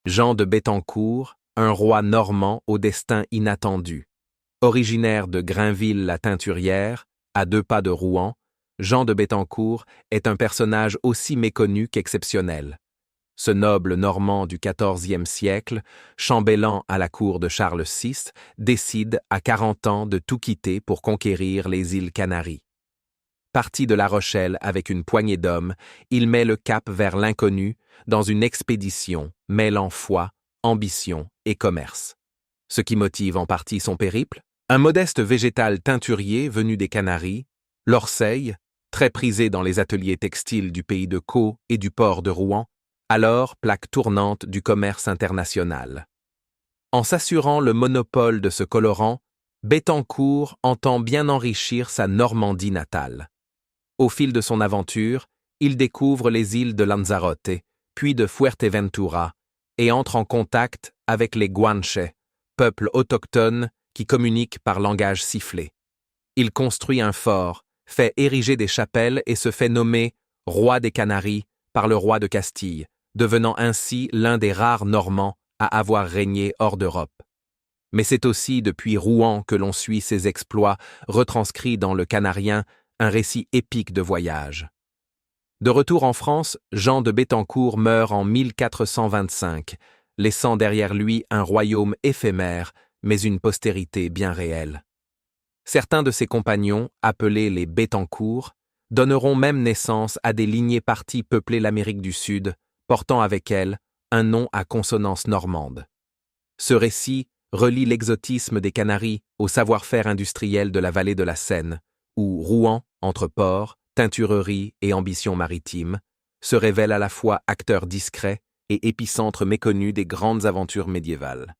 Jean de Bettencourt, un roi normand au destin inattendu. Originaire de Grainville-la-Teinturière, à 2 pas de Rouen, Jean de Bettencourt est un personnage aussi méconnu qu'exceptionnel. Ce noble normand du XIVe siècle, chambellan à la cour de Charles VI, décide à 40 ans de tout quitter pour conquérir les îles Canaries. Parti de La Rochelle avec une poignée d'hommes, il met le cap vers l'inconnu dans une expédition mêlant foi, ambition et commerce. Ce qui motive en partie son périple, un modeste végétal teinturier venu des Canaries, l'orseille, très prisé dans les ateliers textiles du pays de Caux et du port de Rouen, alors plaque tournante du commerce international. En s'assurant le monopole de ce colorant, Bettencourt entend bien enrichir sa Normandie natale. Au fil de son aventure, il découvre les îles de Lanzarote, puis de Fuerteventura, et entre en contact avec les Guanches, peuple autochtone qui communique par langage sifflé. Il construit un fort, fait ériger des chapelles et se fait nommer roi des Canaries par le roi de Castille, devenant ainsi l'un des rares Normands à avoir régné hors d'Europe. Mais c'est aussi depuis Rouen que l'on suit ses exploits, retranscrits dans le Canarien, un récit épique de voyage. De retour en France, Jean de Bettencourt meurt en 1425, laissant derrière lui un royaume éphémère, mais une postérité bien réelle. Certains de ses compagnons, appelés les Bettencourt, donneront même naissance à des lignées parties peuplées l'Amérique du Sud, portant avec elles un nom à consonance normande. Ce récit relie l'exotisme des Canaries au savoir-faire industriel de la vallée de la Seine, où Rouen, entre port, teinturerie et ambition maritime, se révèle à la fois acteur discret et épicentre méconnu des grandes aventures médiévales.